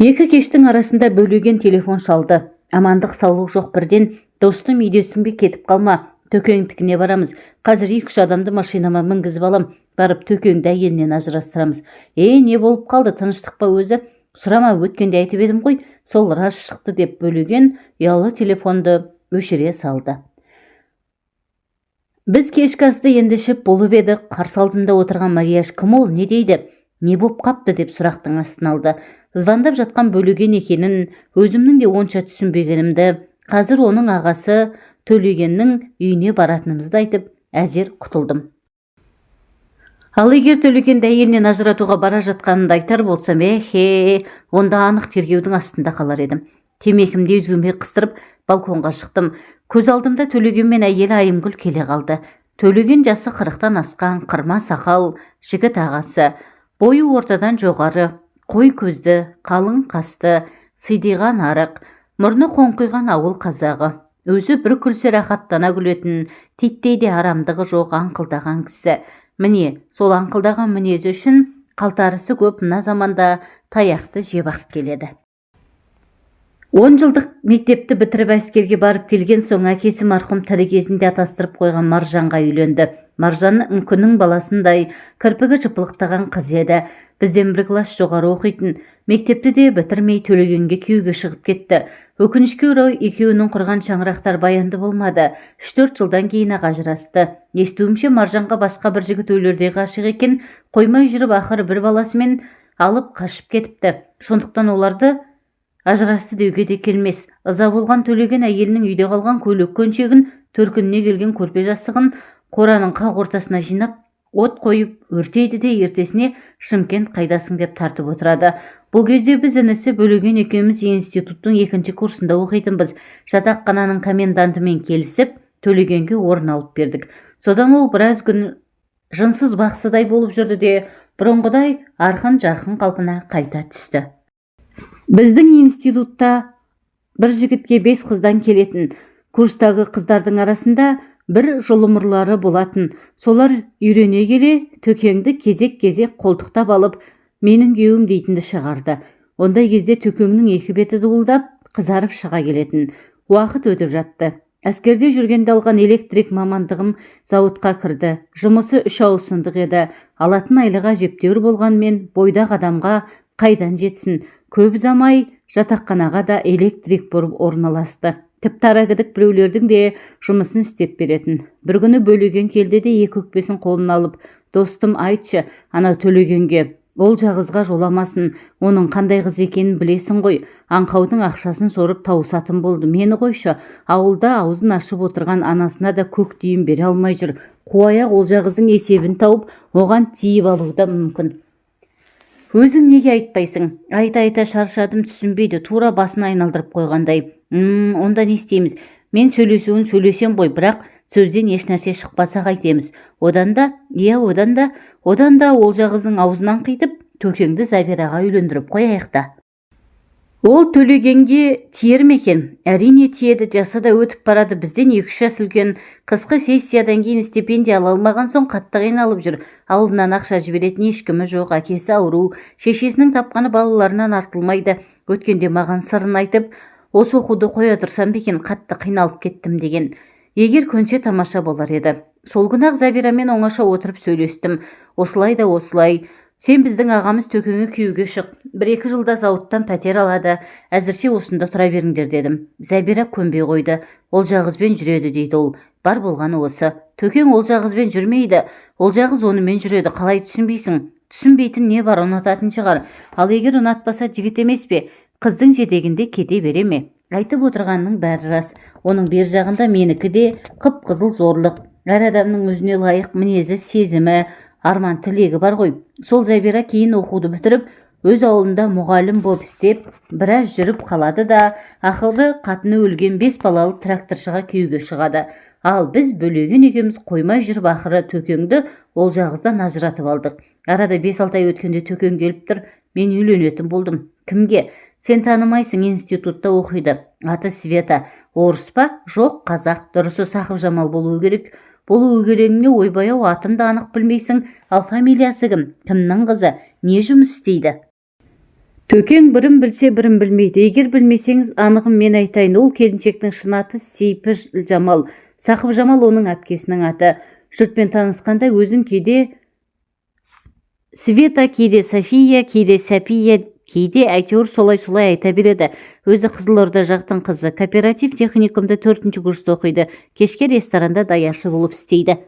Екі кештің арасында бөлеген телефон шалды. Амандық саулық жоқ бірден. Достым, үйдесің бе, кетіп қалма. Төкеңдікіне барамыз. Қазір 2-3 адамды машинама мінгізіп алам. Барып төкеңді әйелінен ажырастырамыз. Не болып қалды, тыныштық па өзі? Сұрама, өткенде айтып едім ғой. Сол рас шықты деп бөлеген ұялы телефонды өшіре салды. Біз кешкі асты енді ішіп болып еді. Қарсы алдымда отырған Марияш кім ол, не дейді? Не боп қапты деп сұрақтың астын алды. Звондап жатқан бөлеген екенін, өзімнің де онша түсінбегенімді, қазір оның ағасы Төлегеннің үйіне баратынымызды айтып, әзер құтылдым. Ал егер Төлегенді әйелінен ажыратуға бара жатқанымды айтар болсам, онда анық тергеудің астында қалар едім. Темекімді езуіме қыстырып, балконға шықтым. Көз алдымда Төлеген мен әйелі Айымгүл келе қалды. Төлеген жасы 40-тан асқан, қырма сақал, жігіт ағасы. Бойы ортадан жоғары, қой көзді, қалың қасты, сидиған арық, мұрны қоңқиған ауыл қазағы. Өзі бір күлсе рахаттана күлетін, титтейде арамдығы жоқ аңқылдаған кісі. Міне, сол аңқылдаған мінезі үшін қалтарысы көп мына заманда таяқты жеп ақ келеді. 10 жылдық мектепті бітіріп әскерге барып келген соң әкесі марқұм тірі кезінде атастырып қойған Маржанға үйленді. Маржан үңкінің баласындай кірпігі жыпылықтаған қыз еді. Бізден бір класс жоғары оқитын. Мектепті де бітірмей Төлегенге күйеуге шығып кетті. Өкінішке орай екеуінің құрған шаңырақтар баянды болмады. 3-4 жылдан кейін ақ ажырасты. Естуімше Маржанға басқа бір жігіт өлердей ғашық екен, қоймай жүріп ақыры бір баласымен алып қашып кетіпті. Сондықтан оларды ажырасты деуге де келмес. Ыза болған Төлеген әйелінің үйде қалған көйлек көншегін, төркініне келген көрпе жастығын қораның қақ ортасына жинап, от қойып өртейді де ертесіне Шымкент қайдасың деп тартып отырады. Бұл кезде біз інісі Бөлеген екеуміз институттың 2-ші курсында оқитынбыз. Жатақхананың комендантымен келісіп, Төлегенге орын алып бердік. Содан ол біраз күн жынсыз бақсыдай болып жүрді де, бұрынғыдай арқын-жарқын қалпына қайта түсті. Біздің институтта бір жігітке 5 қыздан келетін. Курстағы қыздардың арасында бір жұлымырлары болатын. Солар үйрене келе Төкеңді кезек-кезек қолтықтап алып, менің күйеуім дейтінді шығарды. Ондай кезде Төкеңнің екі беті дуылдап, қызарып шыға келетін. Уақыт өтіп жатты. Әскерде жүргенде алған электрик мамандығым зауытқа кірді. Жұмысы 3 ауысымдық еді. Алатын айлығы әжептәуір болғанмен, бойдақ адамға қайдан жетсін. Көп замай жатақханаға да электрик болып орналасты. Тіпті арагідік біреулердің де жұмысын істеп беретін. Bir күні Бөлеген келді де екі өкпесін қолын алып, достым, айтшы, ана Төлегенге, ол жағызға жоламасын, оның қандай қыз екенін білесің ғой. Аңқаудың ақшасын сорып тауысатын болды. Мені қойшы, ауылда аузын ашып отырған анасына да көк тиын бере алмай жүр. Қуаяқ ол жағыздың есебін тауып, оған тиіп алуы да мүмкін. Өзің неге айтпайсың? Айта-айта шаршадым, түсінбейді, тура басын айналдырып қойғандай. Онда не істейміз? Мен сөйлесем ғой, бірақ сөзден ешнәрсе шықпаса қайтеміз. Одан да ол жағыздың аузынан қитып, Төкеңді Забираға үйлендіріп қояйық та. Ол Төлегенге тиер ме екен? Әрине тиеді, жасы да өтіп барады. Бізден 2-3 жас үлкен. Қысқы сессиядан кейін стипендия ала алмаған соң қатты қиналып жүр. Ауылынан ақша жіберетін ешкімі жоқ, әкесі ауру, шешесінің тапқаны балаларынан артылмайды. Өткенде маған сырын айтып, осы оқуды қоя тұрсам бекен, қатты қиналып кеттім деген. Егер көнсе тамаша болар еді. Сол күні-ақ Забирамен оңаша отырып сөйлестім. Осылай да осылай. Сен біздің ағамыз Төкеңе күйеуге шық. 1-2 жылда зауыттан пәтер алады. Әзірше осында тұра беріңдер дедім. Забира көнбей қойды. Ол жағызбен жүреді дейді ол. Бар болғаны осы. Төкең ол жағызбен жүрмейді. Ол жағыз онымен жүреді. Қалай түсінбейсің? Түсінбейтін не бар, ұнататын шығар. Ал егер ұнатпаса жігіт емес пе? Қыздың жетегінде кете бере ме? Айтып отырғанның бәрі рас. Оның бер жағында менікі де қып-қызыл зорлық. Әр адамның өзіне лайық мінезі, сезімі, арман тілегі бар ғой. Сол Забира кейін оқуды бітіріп, өз ауылында мұғалім боп істеп, біраз жүріп қалады да, ақыры қатыны өлген 5 балалы тракторшыға күйеуге шығады. Ал біз Бөлеген екеуміз қоймай жүріп ақыры Төкеңді ол жағыздан ажыратып алдық. Арада 5-6 ай өткенде Төкең келіп тұр, мен үйленетін болдым. Кімге? Сен танымайсың, институтта оқиды. Аты Света. Орыс па? Жоқ, қазақ. Дұрысы Сақып Жамал болуы керек. Болуы керегіне ойбаяу, атын да анық білмейсің. Ал фамилиясы кім? Кімнің қызы? Не жұмыс істейді? Төкең бірін білсе, бірін білмейді. Егер білмесеңіз, анығын мен айтайын. Ол келіншектің шын аты Сейпі Жамал. Сақып Жамал оның әпкесінің аты. Жұртпен танысқанда өзін кейде Света, кейде София, кейде Сәпия, кейде әйтеуір солай айта береді. Өзі Қызылорда жақтың қызы. Кооператив техникумда 4-ші курста оқиды. Кешке ресторанда даяшы болып істейді.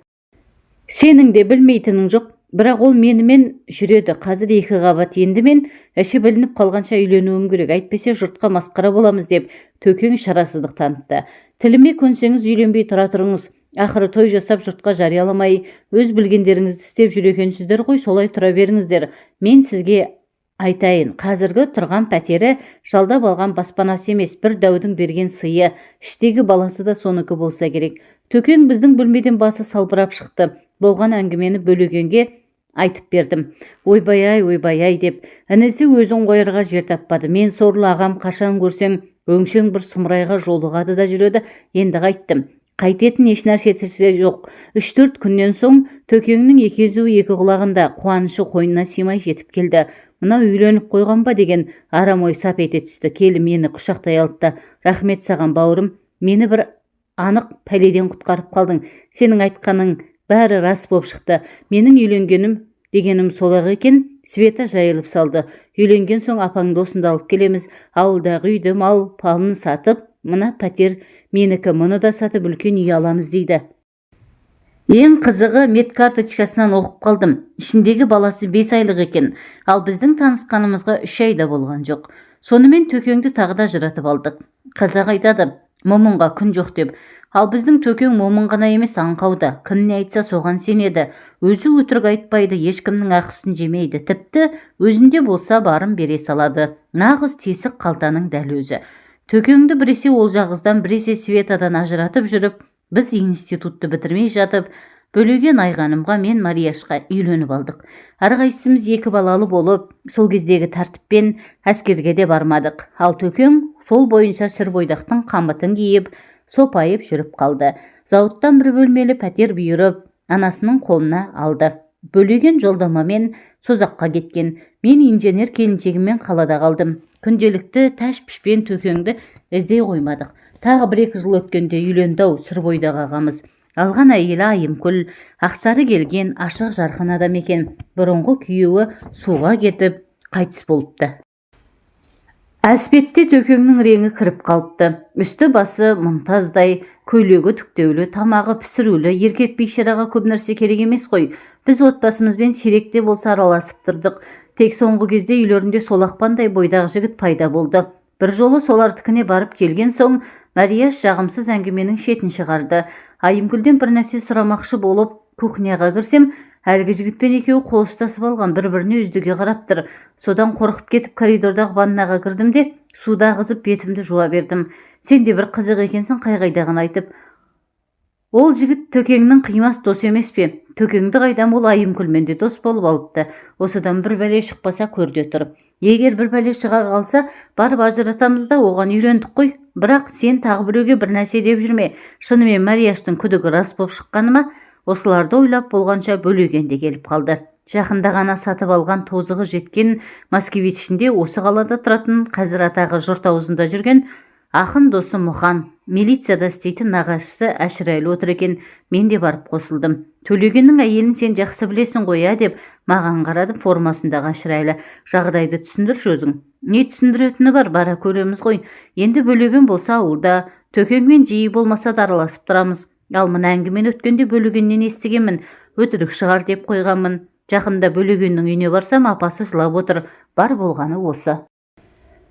Сенің де білмейтінің жоқ. Бірақ ол менімен жүреді. Қазір 2 қабат. Енді мен іші білініп қалғанша үйленуім керек. Әйтпесе жұртқа масқара боламыз деп Төкең шарасыздық танытты. Тіліме көнсеңіз үйленбей тұра тұрыңыз. Ақыры той жасап жұртқа жарияламай, өз білгендеріңізді істеп жүр екенсіздер ғой, солай тұра беріңіздер. Мен сізге айтайын, қазіргі тұрған пәтері жалдап алған баспанасы емес, бір дәудің берген сыйы. Іштегі баласы да соныкі болса керек. Төкең біздің бөлмеден басы салбырап шықты. Болған әңгімені Бөлегенге айтып бердім. Ойбай деп. Інісі өзін қойырға жер таппады. Мен сорлы ағам қашан көрсең, өңшең бір сұмырайға жолығады да жүреді. Енді қайттым. Қайтетін ешнәрсе жоқ. 3-4 күннен соң Төкеңнің екезуі 2 құлағында, қуанышы қойнына симай жетіп келді. Мынау үйленіп қойған ба деген арам ой сап ете түсті. Келі мені құшақтай алды. Рахмет саған бауырым. Мені бір анық пәледен құтқарып қалдың. Сенің айтқаның бәрі рас боп шықты. Менің үйленгенім дегенім сол-ақ екен. Света жайылып салды. Үйленген соң апаңды осында алып келеміз. Ауылдағы үйді, мал палын сатып, мына пәтер менікі, мұны да сатып үлкен үй аламыз дейді. Ең қызығы, медкарточкасынан оқып қалдым. Ішіндегі баласы 5 айлық екен. Ал біздің танысқанымызға 3 айда болған жоқ. Сонымен Төкеңді тағы да жыратып алдық. Қазақ айтады, момынға күн жоқ деп. Ал біздің Төкең момын ғана емес, аңқауда. Кім не айтса соған сенеді. Өзі өтірік айтпайды, ешкімнің ақысын жемейді. Тіпті өзінде болса барын бере салады. Нағыз тесік қалтаның дәл өзі. Төкеңді біресе ол жағыздан, біресе Светадан ажыратып жүріп, біз институтты бітірмей жатып, Бөлеген Айғанымға мен Марияшқа үйленіп алдық. Әрқайсымыз 2 балалы болып, сол кездегі тәртіппен әскерге де бармадық. Ал Төкең сол бойынша сүрбойдақтың қамытын киіп, сопайып жүріп қалды. Зауыттан бір бөлмелі пәтер бұйырып, анасының қолына алды. Бөлеген жолдамамен Созаққа кеткен. Мен инженер келіншегіммен қалада қалдым. Күнделікті тәш-пішпен Төкеңді іздей қоймадық. Тағы 1-2 жыл өткенде үйленді-ау Сүрбойдағы ағамыз. Алған әйелі Айымкүл, ақсары келген, ашық жарқын адам екен. Бұрынғы күйеуі суға кетіп, қайтыс болыпты. Әспетте Төкеңнің реңі кіріп қалыпты. Үсті басы мұнтаздай, көйлегі түктеулі, тамағы пісірулі, еркек бейшараға көп нәрсе керек емес қой. Біз отбасымызбен сиректе болса араласып тұрдық. Тек соңғы кезде үйлерінде солақпандай бойдағы жігіт пайда болды. Бір жолы солардікіне барып келген соң, Марияш жағымсыз әңгіменің шетін шығарды. Айымкүлден бір нәрсе сұрамақшы болып, кухняға кірсем, әлгі жігітпен екеуі қол ұстасып алған, бір-біріне үздіге қарап тұр. Содан қорқып кетіп коридордағы ваннаға кірдім де, суда ағызып бетімді жуа бердім. Сен де бір қызық екенсің, қай-қайдағын айтып. Ол жігіт Төкеңнің қимас дос емес пе? Төкеңді қайдам, ол Айымкүлмен де дос болып алыпты. Осыдан бір бәле шықпаса көрде тұрып. Егер бір бәле шыға қалса, барып ажыратамыз да, оған үйрендік қой. Бірақ сен тағы біреуге бір нәрсе деп жүрме. Шынымен Марияштың күдігі рас болып шыққаны ма? Осыларды ойлап болғанша Бөлеген де келіп қалды. Жақында ғана сатып алған тозығы жеткен Москвичінде осы қалада тұратын, қазір атағы жұрт аузында жүрген ақын досы Мұхан, милицияда істейтін нағашысы Әшірәлі отыр екен. Мен де барып қосылдым. Төлегеннің әйелін сен жақсы білесің ғой, деп маған қарады формасындағы Әшірәлі. Жағдайды түсіндірші өзің. Не түсіндіретіні бар, бара көреміз ғой. Енді Бөлеген болса ауылда, Төкеңмен жиі болмаса да араласып тұрамыз. Ал мына әңгімен өткенде Бөлегеннен естігенмін, өтірік шығар деп қойғанмын. Жақында Бөлегеннің үйіне барсам, апасы жылап отыр. Бар болғаны осы.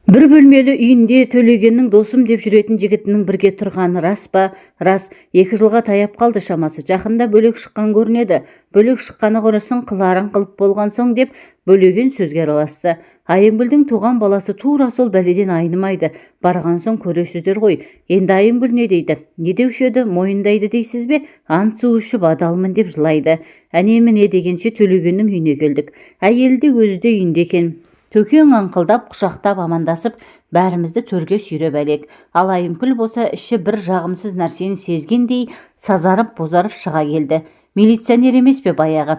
Бір бөлмелі үйінде Төлегеннің досым деп жүретін жігітінің бірге тұрғаны рас па? Рас. 2 жылға таяп қалды шамасы. Жақында бөлек шыққан көрінеді. Бөлек шыққаны құрысын, қыларың қылып болған соң деп Бөлеген сөзге араласты. Айымкүлдің туған баласы тура сол бәледен айнымайды. Барған соң көресіздер ғой. Енді Айымкүл не дейді? Не деуші еді? Мойындайды дейсіз бе? Ант су ішіп адалмын деп жылайды. Әне-міне дегенше Төлегеннің үйіне келдік. Әйелі де өзі де үйінде екен. Төкең аңқылдап, құшақтап, амандасып, бәрімізді төрге сүйреп әлек. Ал Айымкүл болса іші бір жағымсыз нәрсені сезгендей сазарып, бозарып шыға келді. Милиционер емес пе баяғы?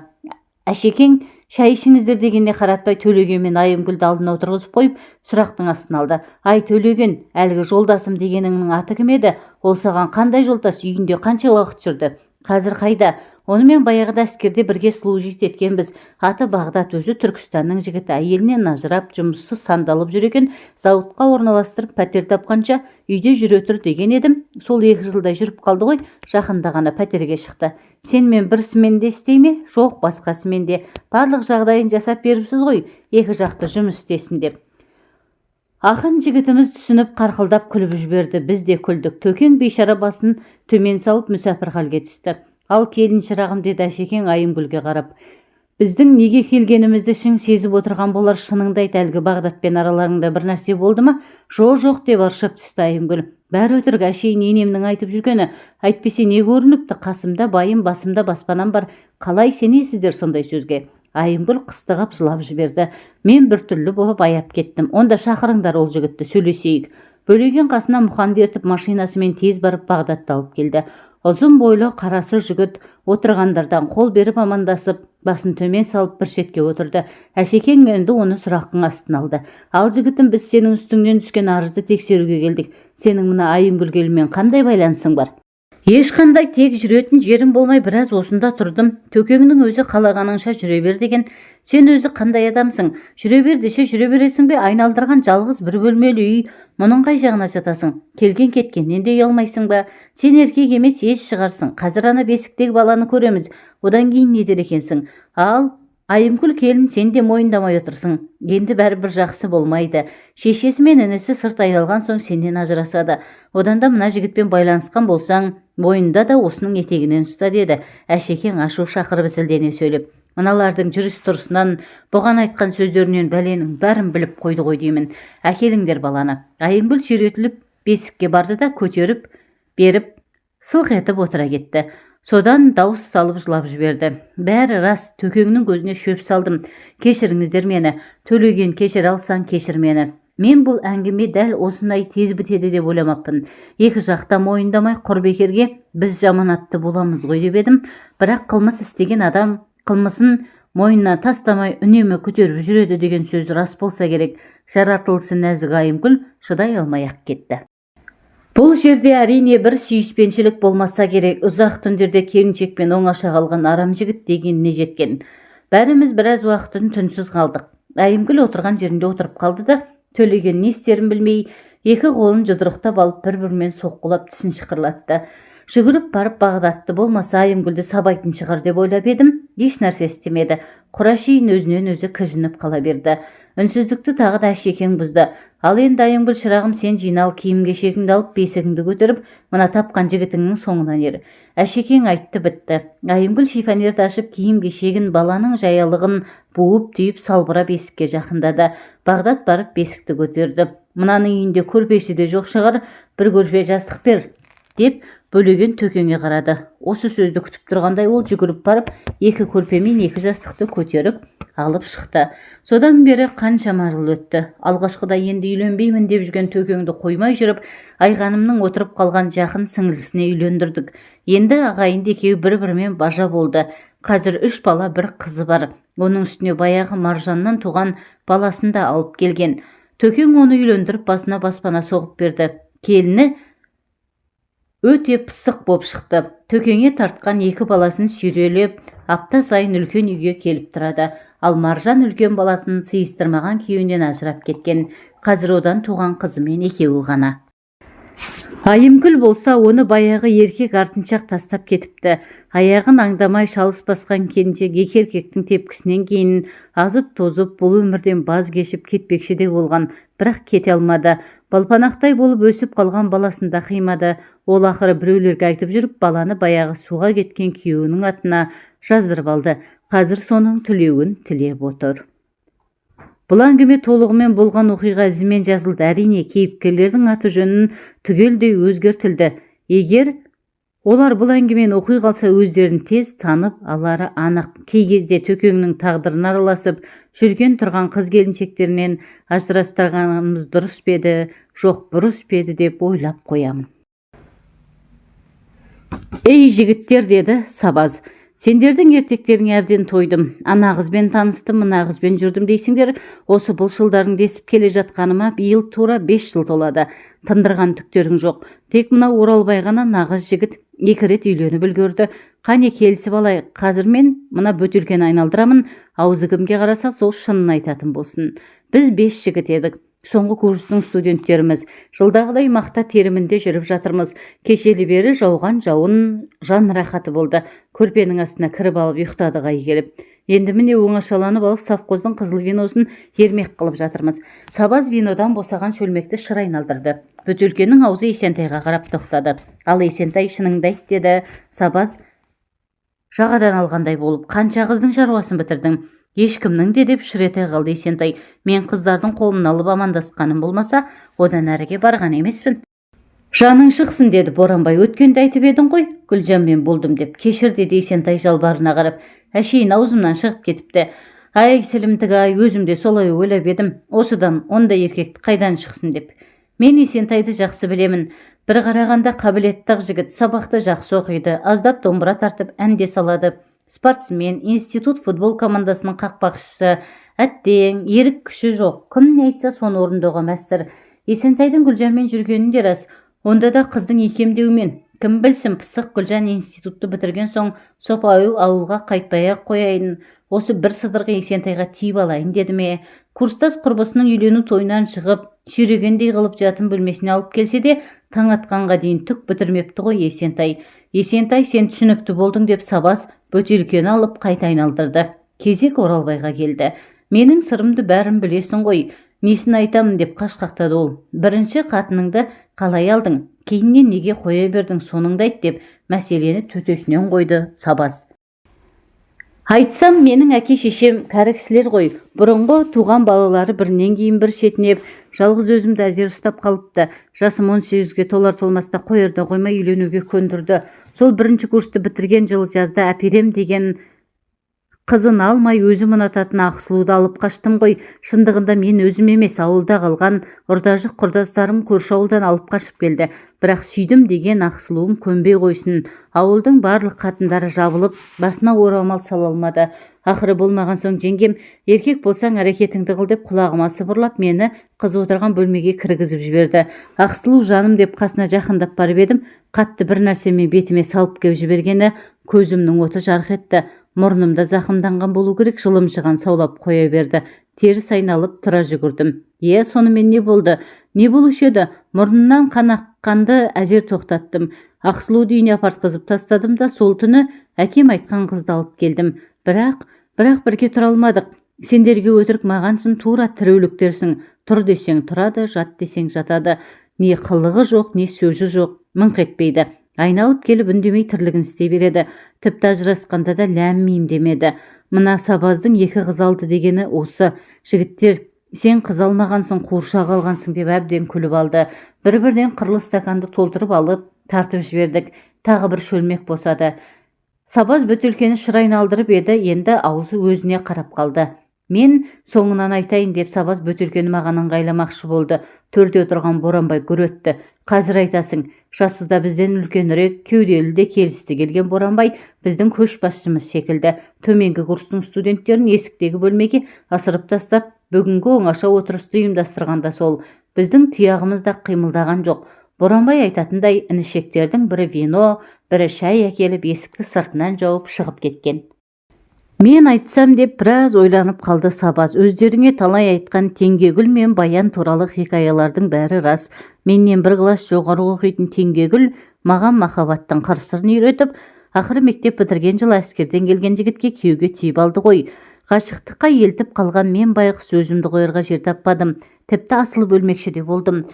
Әшекең Шай ішіңіздер дегенде қаратпай Төлеген мен Айымгүлді алдына отырғызып қойып, сұрақтың астын алды. Ай Төлеген, әлгі жолдасым дегеніңнің аты кім еді? Ол саған қандай жолдас, үйінде қанша уақыт жүрді? Қазір қайда? Онымен баяғыда әскерде бірге служит еткенбіз. Аты Бағдат, өзі Түркістанның жігіті, әйелінен ажырап, жұмысы сандалып жүр екен. Зауытқа орналастырып пәтер тапқанша үйде жүре тұр деген едім. Сол 2 жылдай жүріп қалды ғой, жақында ғана пәтерге шықты. Сенмен бірісімен де істей ме? Жоқ, басқасымен де. Барлық жағдайын жасап беріпсіз ғой, 2 жақты жұмыс істесін деп. Ақын жігітіміз түсініп қарқылдап күліп жіберді. Біз де күлдік. Төкен бейшара басын төмен салып мүсәпір халге түсті. Ал келін шырағым, деді Әшекең Айымгүлге қарап. Біздің неге келгенімізді шын сезіп отырған болар, шыныңды айт, әлгі Бағдатпен араларыңда бір нәрсе болды ма? Жоқ деп ыршып түсті Айымгүл. Бәрі өтірік, әшейін енемнің айтып жүргені. Әйтпесе не көрініпті? Қасымда байым, басымда баспанам бар. Қалай сенесіздер сондай сөзге? Айымгүл қыстығып жылап жіберді. Мен біртүрлі болып аяп кеттім. Онда шақырыңдар ол жігітті, сөйлесейік. Бөлеген қасына Мұханды ертіп машинасымен тез барып Бағдатты алып келді. Ұзын бойлы қарасыр жігіт отырғандардан қол беріп амандасып, басын төмен салып бір шетке отырды. Әшекең енді оны сұрақтың астын алды. Ал жігітім, біз сенің үстіңнен түскен арызды тексеруге келдік. Сенің мына Айымгүлмен қандай байланысың бар? Ешқандай, тек жүретін жерім болмай біраз осында тұрдым. Төкеңнің өзі қалағаныңша жүре бер деген. Сен өзі қандай адамсың? Жүре бер десе жүре бересің бе? Айналдырған жалғыз бір бөлмелі үй. Мұның қай жағына жатасың? Келген кеткеннен де ұялмайсың ба? Сен еркек емес, еш шығарсың. Қазір ана бесіктегі баланы көреміз. Одан кейін не дер екенсің? Ал Айымгүл келін, сен де мойындамай отырсың. Енді бәрібір жақсы болмайды. Шешесі мен інісі сырт айналған соң сенен ажырасады. Одан да мына жігітпен байланысқан болсаң, мойында да осының етегінен ұста, деді Әшекең ашу шақырып зілдене сөйлеп. Мыналардың жүріс-тұрысынан, бұған айтқан сөздерінен бәленің бәрін біліп қойды ғой деймін. Әкеліңдер баланы. Айымгүл сүйретіліп бесікке барды да көтеріп беріп сылқ етіп отыра кетті. Содан дауыс салып жылап жіберді. Бәрі рас, Төкеңнің көзіне шөп салдым. Кешіріңіздер мені. Төлеген, кешір алсаң кешір мені. Мен бұл әңгіме дәл осындай тез бітеді деп ойламаппын. 2 жақта мойындамай құр бекерге біз жаманатты боламыз ғой деп едім. Бірақ қылмыс істеген адам қылмысын мойнына тастамай үнемі көтеріп жүреді деген сөз рас болса керек. Жаратылысы нәзік Айымгүл шыдай алмай-ақ кетті. Бұл жерде әрине бір сүйіспеншілік болмаса керек. Ұзақ түндерде келіншекпен оңаша қалған арам жігіт дегеніне жеткен. Бәріміз біраз уақытын түнсіз қалдық. Айымгүл отырған жерінде отырып қалды да, Төлеген не істерін білмей, 2 қолын жұдырықтап алып бір-бірімен соққылап тісін шықырлатты. Жүгіріп барып Бағдатты болмаса Айымгүлді сабайтын шығар деп ойлап едім. Еш нәрсе істемеді. Құрашейін өзінен өзі кіжініп қала берді. Үнсіздікті тағы да Әшекең бұзды. Ал енді Айымгүл, шырағым, сен жинал, киім-кешегіңді алып бесігіңді көтеріп, мына тапқан жігітіңнің соңынан ер. Әшекең айтты, бітті. Айымгүл шифонерді ашып киім-кешегін, баланың жаялығын буып-түйіп салбырап бесікке жақындады. Бағдат барып бесікті көтерді. Мынаның үйінде көрпесі де жоқ шығар, бір көрпе жастық бер, деп Бөлеген Төкеңе қарады. Осы сөзді күтіп тұрғандай ол жүгіріп барып, 2 көрпе мен 2 жастықты көтеріп алып шықты. Содан бері қаншама жыл өтті. Алғашқыда енді үйленбеймін деп жүрген Төкеңді қоймай жүріп, Айғанымның отырып қалған жақын сіңлісіне үйлендірдік. Енді ағайынды екеуі бір-бірімен бажа болды. Қазір 3 бала, 1 қызы бар. Оның үстіне баяғы Маржаннан туған баласын да алып келген. Төкең оны үйлендіріп басына баспана соғып берді. Келіні өте пысық боп шықты. Төкеңе тартқан 2 баласын сүйрелеп, апта сайын үлкен үйге келіп тұрады. Ал Маржан үлкен баласын сыйыстырмаған күйеуінен ажырап кеткен. Қазір одан туған қызымен екеуі ғана. Айымгүл болса оны баяғы еркек артыншақ тастап кетіпті. Аяғын аңдамай шалыс басқан келіншек еркектің тепкісінен кейін азып тозып бұл өмірден баз кешіп кетпекші де болған, бірақ кете алмады. Балпанақтай болып өсіп қалған баласын да қимады. Ол ақыры біреулерге айтып жүріп, баланы баяғы суға кеткен күйеуінің атына жаздырып алды. Қазір соның тілеуін тілеп отыр. Бұл әңгіме толығымен болған оқиға ізімен жазылды. Әрине, кейіпкерлердің аты жөнін түгелдей өзгертілді. Егер олар бұл әңгімені оқи қалса, өздерін тез танып алары анық. Кей кезде Төкеңнің тағдырына араласып жүрген тұрған қыз келіншектерінен ажырастырғанымыз дұрыс пе еді, жоқ бұрыс пе еді деп ойлап қоямын. Ей жігіттер, деді Сабаз, Сендердің ертектеріңе әбден тойдым. Ана қызбен таныстым, мына қызбен жүрдім дейсіңдер. Осы бұл жылдардың десіп келе жатқаныма биыл тура 5 жыл толады. Тындырған түктерің жоқ. Тек мына Оралбай ғана нағыз жігіт 2 рет үйленіп үлгерді. Қане келісіп алайық. Қазір мен мына бөтелкені айналдырамын. Аузы кімге қараса сол шынын айтатын болсын. Біз 5 жігіт едік. Соңғы курстың студенттеріміз. Жылдағыдай мақта терімінде жүріп жатырмыз. Кешелі бері жауған жауын жан рахаты болды. Көрпенің астына кіріп алып ұйықтадық ай келіп. Енді міне оңашаланып алып совхоздың қызыл виносын ермек қылып жатырмыз. Сабаз винодан босаған шөлмекті шыр айналдырды. Бөтелкенің аузы Есентайға қарап тоқтады. Ал Есентай шыныңды айт деді. Сабаз жағадан алғандай болып, қанша қыздың шаруасын бітірдің? Ешкімнің де деп шыр ете қалды Есентай. Мен қыздардың қолын алып амандасқаным болмаса, одан әріге барған емеспін. Жаның шықсын деді Боранбай. Өткенде айтып едің ғой, Гүлжанмен болдым деп. Кешір деді Есентай жалбарына қарап. Әшейін аузымнан шығып кетіпті. Ай сілімтік-ай, өзім де солай ойлап едім. Осыдан ондай еркекті қайдан шықсын деп. Мен Есентайды жақсы білемін. Бір қарағанда қабілетті жігіт, сабақты жақсы оқиды, аздап домбыра тартып әнде салады. Спортсмен, институт футбол командасының қақпақшысы, әттең, ерік күші жоқ. Кім не айтса соны орындауға мәстір. Есентайдың Гүлжанмен жүргенін де рас. Онда да қыздың икемдеуімен. Кім білсін, пысық Гүлжан институтты бітірген соң сопайу ауылға қайтпай-ақ қояйын. Осы бір сыдырғы Есентайға тиіп алайын деді ме. Курстас құрбысының үйлену тойынан шығып, шүрегендей қылып жатын бөлмесіне алып келсе де, таң атқанға дейін түк бітірмепті ғой Есентай. Есентай, сен түсінікті болдың деп Сабаз бөтелкені алып қайта айналдырды. Кезек Оралбайға келді. Менің сырымды бәрін білесің ғой. Несін айтамын деп қашқақтады ол. Бірінші қатыныңды қалай алдың? Кейіннен неге қоя бердің, соныңды айт деп мәселені төтесінен қойды Сабаз. Айтсам, менің әке-шешем кәрі кісілер ғой. Бұрынғы туған балалары бірінен кейін бір шетінеп, жалғыз өзімді әзер ұстап қалыпты. Жасым 18-ге толар-толмаста қойырда қоймай үйленуге көндірді. Сол бірінші курсты бітірген жылы жазда әперем деген қызын алмай өзім ұнататын Ақсұлуды алып қаштым ғой. Шындығында мен өзім емес, ауылда қалған ұрдажық құрдастарым көрші ауылдан алып қашып келді. Бірақ сүйдім деген Ақсұлуым көнбей қойсын. Ауылдың барлық қатындары жабылып, басына орамал сала алмады. Ақыры болмаған соң жеңгем, еркек болсаң әрекетіңді қыл деп құлағыма сыбырлап мені қыз отырған бөлмеге кіргізіп жіберді. Ақсұлу жаным деп қасына жақындап барып едім, қатты бір нәрсемен бетіме салып кеп жібергені көзімнің оты жарқ етті. Мұрнымда зақымданған болу керек, жылымшыған саулап қоя берді. Теріс айналып тұра жүгірдім. Сонымен не болды? Не болушы еді? Мұрнынан қан аққанды әзер тоқтаттым. Ақсұлуды үйіне апартқызып тастадым да сол түні әкем айтқан қызды алып келдім. Бірақ бірге тұра алмадық. Сендерге өтірік, мағансын тура тіреуліктерсің. Тұр десең тұрады, жат десең жатады. Не қылығы жоқ, не сөзі жоқ, мыңқ етпейді. Айналып келіп үндемей тірлігін істей береді. Тіпті ажырасқанда да ләм-мим демеді. Мына Сабаздың 2 қыз алды дегені осы. Жігіттер, сен қыз алмағансың, қуыршақ алғансың деп әбден күліп алды. Бір-бірден қырлы стаканды толтырып алып, тартып жібердік. Тағы бір шөлмек босады. Сабаз бөтелкені шыр айналдырып еді, енді аузы өзіне қарап қалды. Мен соңынан айтайын деп Сабаз бөтелкені маған ыңғайламақшы болды. Төрде отырған Боранбай гүр етті. Қазір айтасың, жасызда бізден үлкенірек, кеуделі де келісті келген Боранбай біздің көшбасшымыз секілді. Төменгі курстың студенттерін есіктегі бөлмеге асырып тастап, бүгінгі оңаша отырысты ұйымдастырғанда сол. Біздің тұяғымыз да қимылдаған жоқ. Боранбай айтатындай інішектердің бірі вино, бірі шай әкеліп есікті сыртынан жауып шығып кеткен. Мен айтсам деп біраз ойланып қалды Сабаз. Өздеріңе талай айтқан Теңгегүл мен Баян туралы хикаялардың бәрі рас. Менен бір класс жоғары оқитын Теңгегүл маған махаббаттың қыр-сырын үйретіп, ақыры мектеп бітірген жылы әскерден келген жігітке күйеуге түйіп алды ғой. Ғашықтыққа елтіп қалған мен байғұс өзімді қойырға жер таппадым. Тіпті асылып өлмекші де болдым.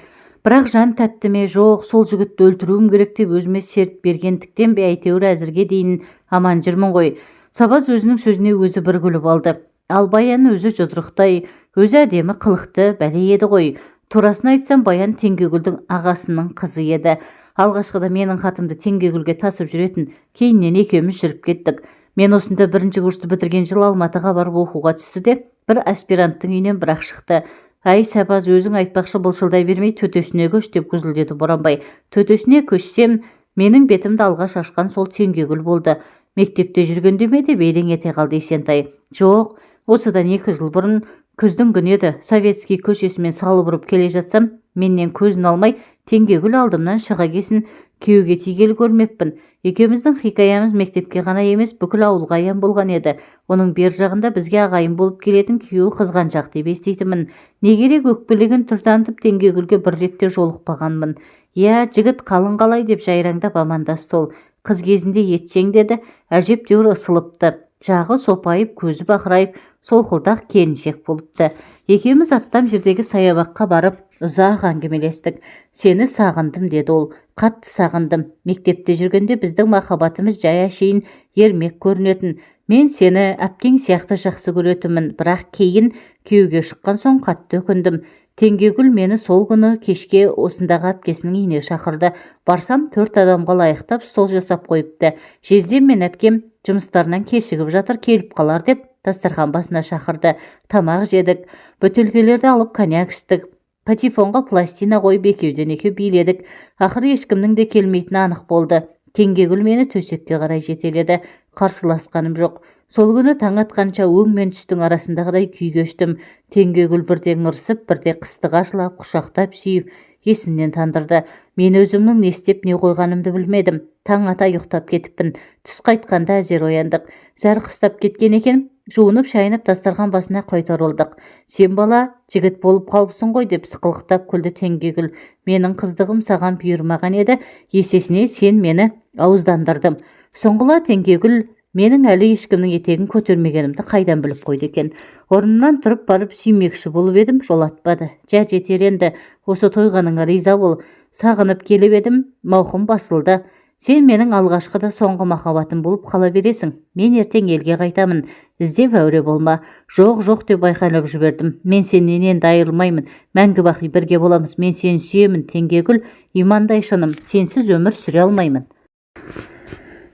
Бірақ жан тәтті ме жоқ, сол жігітті өлтіруім керек деп өзіме серт бергендіктен бе әйтеуір әзірге дейін аман жүрмін ғой. Сабаз өзінің сөзіне өзі бір күліп алды. Ал Баян өзі жұдырықтай, өзі әдемі қылықты бәле еді ғой. Турасын айтсам, Баян Теңгегүлдің ағасының қызы еді. Алғашқыда менің хатымды Теңгегүлге тасып жүретін, кейіннен екеуміз жүріп кеттік. Мен осында 1-ші курсты бітірген жылы Алматыға барып оқуға түсті де, бір аспиранттың үйінен бірақ шықты. Ай Сабаз, өзің айтпақшы былшылдай бермей төтесіне көш деп гүжілдеді Боранбай. Төтесіне көшсем, менің бетімді алғаш ашқан сол Теңгегүл болды. Мектепте жүргенде ме деп елең ете қалды Есентай. Жоқ, осыдан 2 жыл бұрын күздің күні еді. Советский көшесімен салып ұрып келе жатсам, менен көзін алмай Теңгегүл алдымнан шыға кесін күйеуге тигелі көрмеппін. Екеуміздің хикаямыз мектепке ғана емес, бүкіл ауылға аян болған еді. Оның бер жағында бізге ағайын болып келетін күйеуі қызғаншақ деп еститінмін. Не керек өкпелеген түр танытып Теңгегүлге бір ретте жолықпағанмын. Иә, жігіт қалың қалай деп жайраңдап амандасты ол. Қыз кезінде етсең деді, әжептәуір ысылыпты. Жағы сопайып, көзі бақырайып, солқылдақ келіншек болыпты. Екеуміз аттам жердегі саябаққа барып, ұзақ әңгімелестік. Сені сағындым деді ол. Қатты сағындым. Мектепте жүргенде біздің махаббатымыз жай әшейін ермек көрінетін. Мен сені әпкең сияқты жақсы көретінмін, бірақ кейін күйеуге шыққан соң қатты өкіндім. Теңгегүл мені сол күні кешке осындағы әпкесінің үйіне шақырды. Барсам 4 адамға лайықтап стол жасап қойыпты. Жездем мен әпкем жұмыстарынан кешігіп жатыр, келіп қалар деп дастархан басына шақырды. Тамақ жедік, бөтелкелерді алып коньяк іштік. Патефонға пластина қойып екеуден екеу биледік. Ақыры ешкімнің де келмейтіні анық болды. Теңгегүл мені төсекке қарай жетеледі. Қарсыласқаным жоқ. Сол күні таң атқанша өң мен түстің арасындағыдай күй кештім. Теңгегүл бірде ыңырсып, бірде қыстыға жылап, құшақтап сүйіп, есімнен тандырды. Мен өзімнің не істеп не қойғанымды білмедім. Таң ата ұйықтап кетіппін. Түс қайтқанда әзер ояндық. Зәр қыстап кеткен екен. Жуынып шайынып дастархан басына қайтар олдық. Сен бала жігіт болып қалыпсың ғой деп сықылықтап күлді Теңгегүл. Менің қыздығым саған бұйырмаған еді, есесіне сен мені ауыздандырдым. Соңғыла Теңгегүл менің әлі ешкімнің етегін көтермегенімді қайдан біліп қойды екен. Орнымнан тұрып барып сүймекші болып едім, жолатпады. Жә жетер енді, осы тойғаныңа риза бол. Сағынып келіп едім, мауқым басылды. Сен менің алғашқы да соңғы махаббатым болып қала бересің. Мен ертең елге қайтамын. Іздеп әуре болма. Жоқ деп айқайлап жібердім. Мен сенен енді айырылмаймын. Мәңгі бақи бірге боламыз. Мен сені сүйемін, Теңгегүл. Имандай шыным. Сенсіз өмір сүре алмаймын.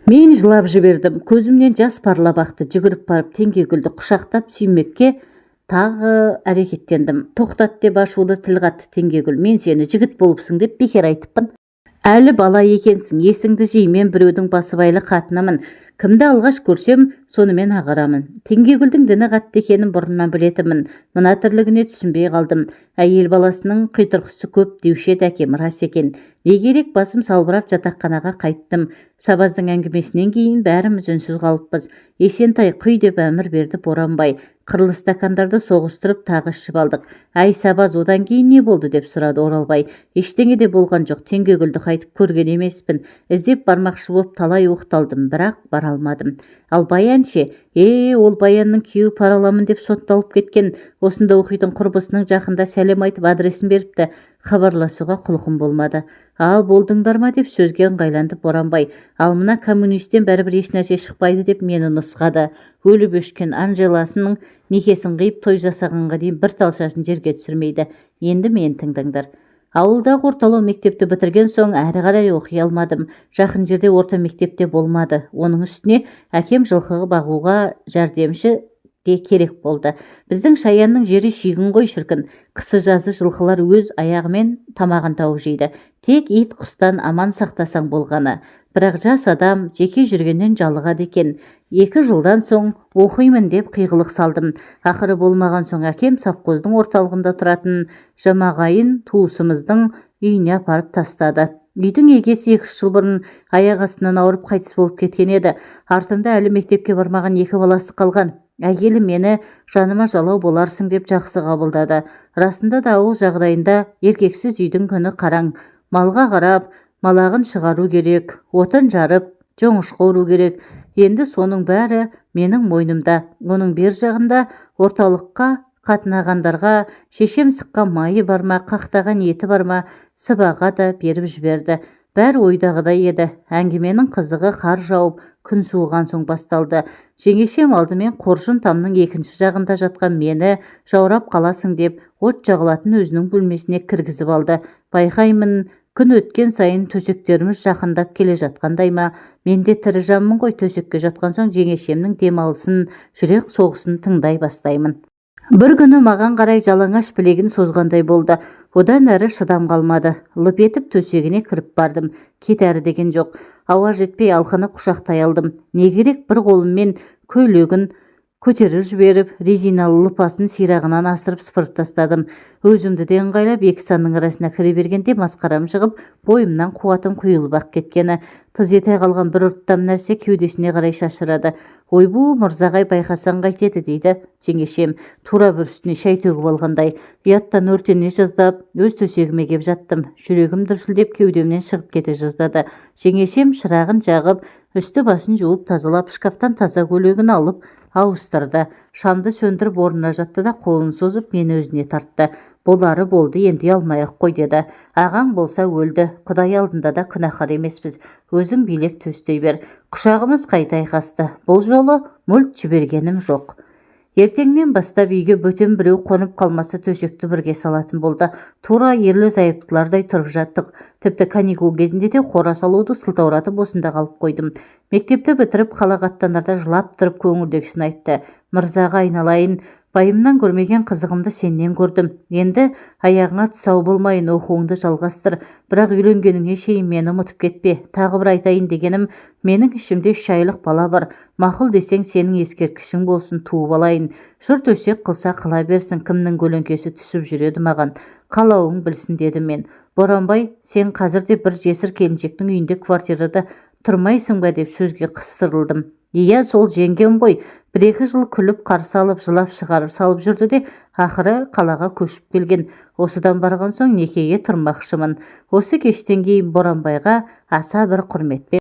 Мен жылап жібердім. Көзімнен жас парлап ақты. Жүгіріп барып Теңгегүлді құшақтап сүймекке тағы әрекеттендім. Тоқтат деп ашулы тіл қатты Теңгегүл. Мен сені жігіт болыпсың деп бекер айтыппын. Әлі бала екенсің, есіңді жи, мен біреудің басыбайлы қатынымын. Кімді алғаш көрсем, сонымен ағарамын. Теңгегүлдің діні қатты екенін бұрыннан білетінмін. Мына тірлігіне түсінбей қалдым. Әйел баласының қитұрқысы көп деуші еді әкем, рас екен. Не керек, басым салбырап жатақханаға қайттым. Сабаздың әңгімесінен кейін бәріміз үнсіз қалыппыз. Есентай құй деп әмір берді Боранбай. Қырлы стакандарды соғыстырып тағы ішіп алдық. Әй Сабаз, одан кейін не болды деп сұрады Оралбай. Ештеңе де болған жоқ, Теңгегүлді қайтып көрген емеспін. Іздеп бармақшы боп талай оқталдым, бірақ бара алмадым. Ал Баян ше? Ол Баянның күйеуі параламын деп сотталып кеткен. Осында оқитын құрбысының жақында сәлем айтып адресін беріпті. Хабарласуға құлқым болмады. Ал болдыңдар ма деп сөзге ыңғайланды Боранбай. Ал мына коммунистен бәрібір ешнәрсе шықпайды деп мені нұсқады. Өліп өшкен Анжеласының некесін қиып той жасағанға дейін бір талшасын жерге түсірмейді. Енді мен тыңдаңдар. Ауылдағы орталау мектепті бітірген соң әрі қарай оқи алмадым. Жақын жерде орта мектепте болмады. Оның үстіне әкем жылқы бағуға жәрдемші де керек болды. Біздің Шаянның жері шүйгін ғой шіркін. Қысы-жазы жылқылар өз аяғымен тамағын тауып жейді. Тек ит құстан аман сақтасаң болғаны. Бірақ жас адам жеке жүргеннен жалығады екен. 2 жылдан соң оқимын деп қиғылық салдым. Ақыры болмаған соң әкем совхоздың орталығында тұратын Жамағайын туысымыздың үйіне апарып тастады. Үйдің егесі 2 жыл бұрын аяқ астынан ауырып қайтыс болып кеткен еді. Артында әлі мектепке бармаған 2 баласы қалған. Әйелі мені жаныма жалау боларсың деп жақсы қабылдады. Расында да ауыл жағдайында еркексіз үйдің күні қараң. Малға қарап, малағын шығару керек, отын жарып, жоңышқа ұру керек. Енді соның бәрі менің мойнымда. Оның бер жағында орталыққа қатынағандарға шешем сыққан майы бар ма, қақтаған еті бар ма, сыбаға да беріп жіберді. Бәрі ойдағыдай еді. Әңгіменің қызығы қар жауып, күн суыған соң басталды. Жеңешем алдымен қоржын тамның екінші жағында жатқан мені жаурап қаласың деп от жағылатын өзінің бөлмесіне кіргізіп алды. Байқаймын, күн өткен сайын төсектеріміз жақындап келе жатқандай ма? Мен де тірі жанмын ғой, төсекке жатқан соң жеңешемнің демалысын, жүрек соғысын тыңдай бастаймын. Бір күні маған қарай жалаңаш білегін созғандай болды. Одан әрі шыдам қалмады. Лып етіп төсегіне кіріп бардым. Кетәрі деген жоқ. Ауа жетпей алқынып құшақтай алдым. Не керек, бір қолыммен көйлегін көтеріп жіберіп, резиналы лыпасын сирағынан асырып сыпырып тастадым. Өзімді де ыңғайлап екі санның арасына кіре бергенде масқарам шығып, бойымнан қуатым құйылып-ақ кеткені. Тыз ете қалған бір ұрттам нәрсе кеудесіне қарай шашырады. Ойбу, мырзағай, байқасаң қайтеді, дейді жеңешем, тура бір үстіне шай төгіп алғандай. Ұяттан өртене жаздап, өз төсегіме кеп жаттым. Жүрегім дүрсілдеп кеудемнен шығып кете жаздады. Жеңешем шырағын жағып, үсті басын жуып тазалап, шкафтан таза көйлегін алып ауыстырды. Шамды сөндіріп орнына жатты да қолын созып мені өзіне тартты. Болары болды, енді алмай-ақ қой, деді. Ағаң болса өлді, Құдай алдында да күнәһар емеспіз. Өзің билеп төстей бер. Құшағымыз қайта айқасты. Бұл жолы мүлт жібергенім жоқ. Ертеңнен бастап үйге бөтен біреу қонып қалмаса төсекті бірге салатын болды. Тура ерлі зайыптылардай тұрып жаттық. Тіпті каникул кезінде де қора салуды сылтауратып осында қалып қойдым. Мектепті бітіріп қалаға аттанарда жылап тұрып көңілдегісін айтты. Мырзаға айналайын, байымнан көрмеген қызығымды сенен көрдім. Енді аяғыңа тұсау болмайын, оқуыңды жалғастыр. Бірақ үйленгеніңе шейін мені ұмытып кетпе. Тағы бір айтайын дегенім, менің ішімде 3 айлық бала бар. Мақұл десең сенің ескерткішің болсын, туып алайын. Жұрт өсек қылса қыла берсін, кімнің көлеңкесі түсіп жүреді маған. Қалауың білсін, деді мен. Боранбай, сен қазір де бір жесір келіншектің үйінде квартирада тұрмайсың ба, деп сөзге қыстырылдым. Иә, сол жеңгем ғой. 1-2 жыл күліп қарсы алып, жылап шығарып салып жүрді де, ақыры қалаға көшіп келген. Осыдан барған соң некеге тұрмақшымын. Осы кештен кейін Боранбайға аса бір құрметпен